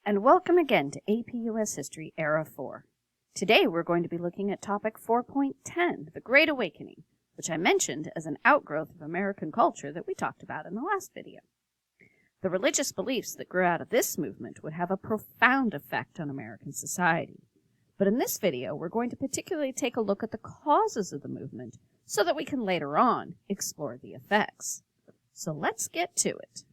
and welcome again to APUS History Era 4. Today we're going to be looking at topic 4.10, the Great Awakening, which I mentioned as an outgrowth of American culture that we talked about in the last video. The religious beliefs that grew out of this movement would have a profound effect on American society. But in this video, we're going to particularly take a look at the causes of the movement so that we can later on explore the effects. So let's get to it.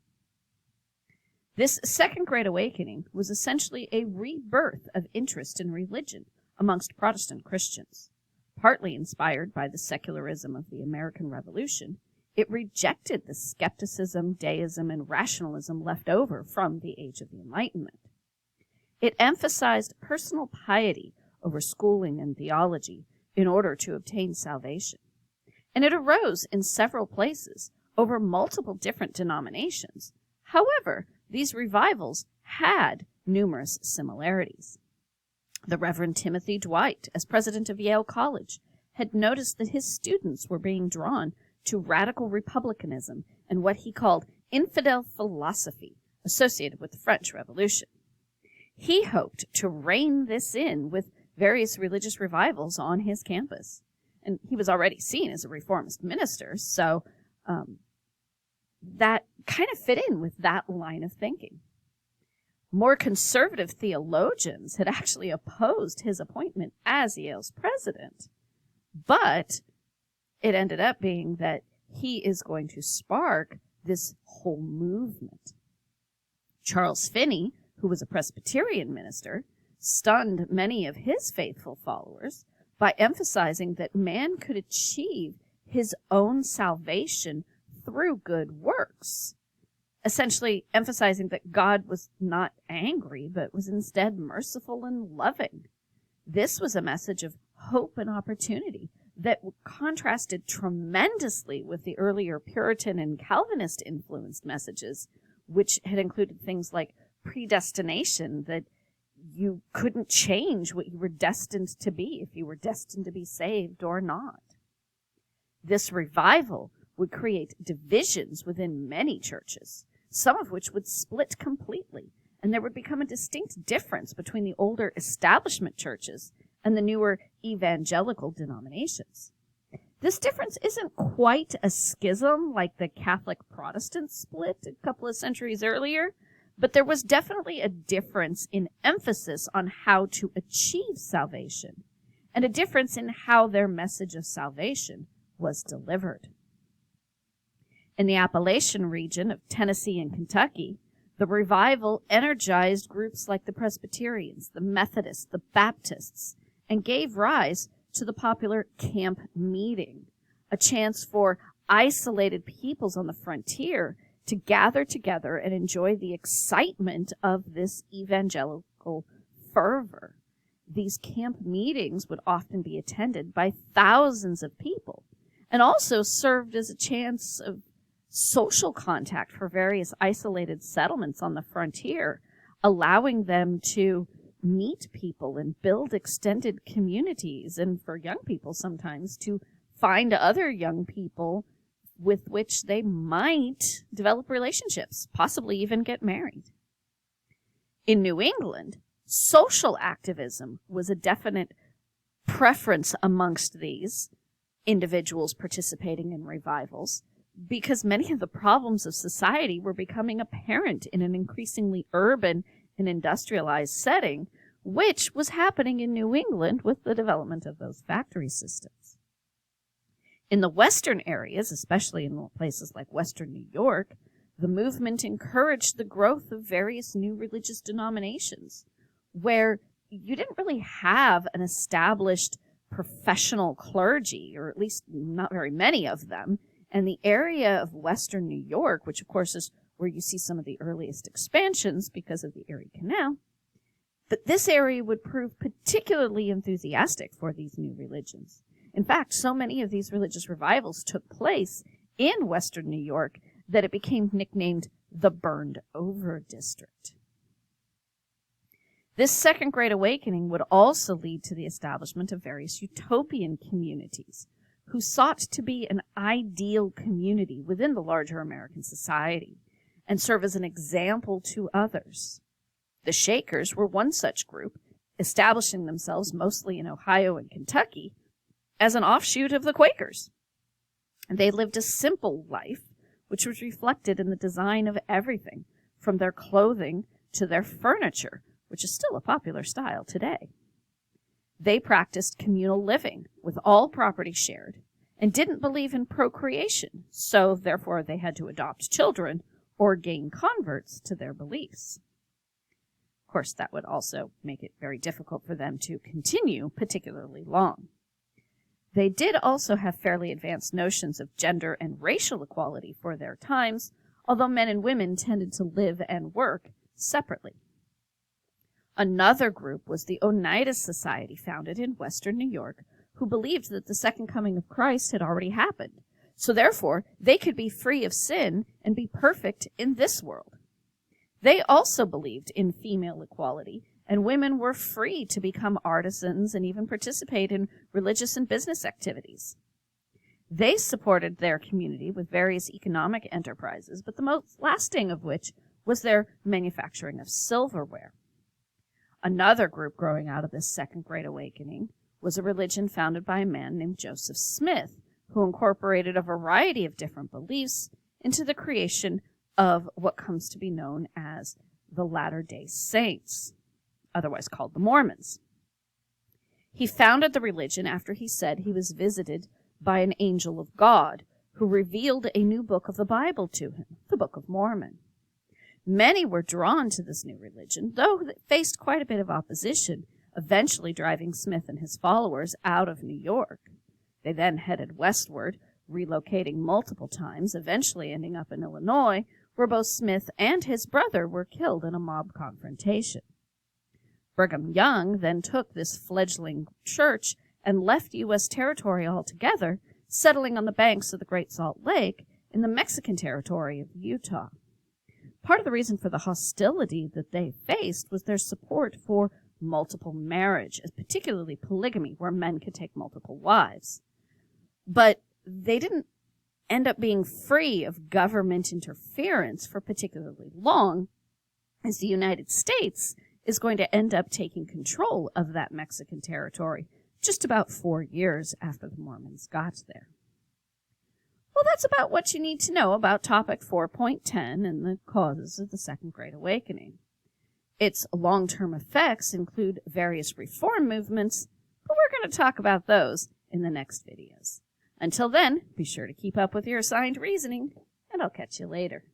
This Second Great Awakening was essentially a rebirth of interest in religion amongst Protestant Christians. Partly inspired by the secularism of the American Revolution, it rejected the skepticism, deism, and rationalism left over from the Age of the Enlightenment. It emphasized personal piety over schooling and theology in order to obtain salvation. And it arose in several places over multiple different denominations. However, these revivals had numerous similarities. The Reverend Timothy Dwight, as president of Yale College, had noticed that his students were being drawn to radical republicanism and what he called infidel philosophy associated with the French Revolution. He hoped to rein this in with various religious revivals on his campus. And he was already seen as a reformist minister, so that kind of fit in with that line of thinking. More conservative theologians had actually opposed his appointment as Yale's president, but it ended up being that he is going to spark this whole movement. Charles Finney, who was a Presbyterian minister, stunned many of his faithful followers by emphasizing that man could achieve his own salvation through good works, essentially emphasizing that God was not angry, but was instead merciful and loving. This was a message of hope and opportunity that contrasted tremendously with the earlier Puritan and Calvinist-influenced messages, which had included things like predestination, that you couldn't change what you were destined to be if you were destined to be saved or not. This revival would create divisions within many churches, some of which would split completely, and there would become a distinct difference between the older establishment churches and the newer evangelical denominations. This difference isn't quite a schism like the Catholic-Protestant split a couple of centuries earlier, but there was definitely a difference in emphasis on how to achieve salvation, and a difference in how their message of salvation was delivered. In the Appalachian region of Tennessee and Kentucky, the revival energized groups like the Presbyterians, the Methodists, the Baptists, and gave rise to the popular camp meeting, a chance for isolated peoples on the frontier to gather together and enjoy the excitement of this evangelical fervor. These camp meetings would often be attended by thousands of people and also served as a chance of social contact for various isolated settlements on the frontier, allowing them to meet people and build extended communities, and for young people sometimes to find other young people with which they might develop relationships, possibly even get married. In New England, social activism was a definite preference amongst these individuals participating in revivals, because many of the problems of society were becoming apparent in an increasingly urban and industrialized setting, which was happening in New England with the development of those factory systems. In the western areas, especially in places like western New York, the movement encouraged the growth of various new religious denominations, where you didn't really have an established professional clergy, or at least not very many of them. And the area of western New York, which of course is where you see some of the earliest expansions because of the Erie Canal, but this area would prove particularly enthusiastic for these new religions. In fact, so many of these religious revivals took place in western New York that it became nicknamed the Burned Over District. This Second Great Awakening would also lead to the establishment of various utopian communities, who sought to be an ideal community within the larger American society and serve as an example to others. The Shakers were one such group, establishing themselves mostly in Ohio and Kentucky as an offshoot of the Quakers. They lived a simple life, which was reflected in the design of everything, from their clothing to their furniture, which is still a popular style today. They practiced communal living, with all property shared, and didn't believe in procreation, so therefore they had to adopt children or gain converts to their beliefs. Of course, that would also make it very difficult for them to continue particularly long. They did also have fairly advanced notions of gender and racial equality for their times, although men and women tended to live and work separately. Another group was the Oneida Society, founded in Western New York, who believed that the second coming of Christ had already happened, so therefore they could be free of sin and be perfect in this world. They also believed in female equality, and women were free to become artisans and even participate in religious and business activities. They supported their community with various economic enterprises, but the most lasting of which was their manufacturing of silverware. Another group growing out of this Second Great Awakening was a religion founded by a man named Joseph Smith, who incorporated a variety of different beliefs into the creation of what comes to be known as the Latter-day Saints, otherwise called the Mormons. He founded the religion after he said he was visited by an angel of God who revealed a new book of the Bible to him, the Book of Mormon. Many were drawn to this new religion, though it faced quite a bit of opposition, eventually driving Smith and his followers out of New York. They then headed westward, relocating multiple times, eventually ending up in Illinois, where both Smith and his brother were killed in a mob confrontation. Brigham Young then took this fledgling church and left U.S. territory altogether, settling on the banks of the Great Salt Lake in the Mexican territory of Utah. Part of the reason for the hostility that they faced was their support for multiple marriage, particularly polygamy, where men could take multiple wives. But they didn't end up being free of government interference for particularly long, as the United States is going to end up taking control of that Mexican territory just about 4 years after the Mormons got there. Well, that's about what you need to know about topic 4.10 and the causes of the Second Great Awakening. Its long-term effects include various reform movements, but we're going to talk about those in the next videos. Until then, be sure to keep up with your assigned reasoning, and I'll catch you later.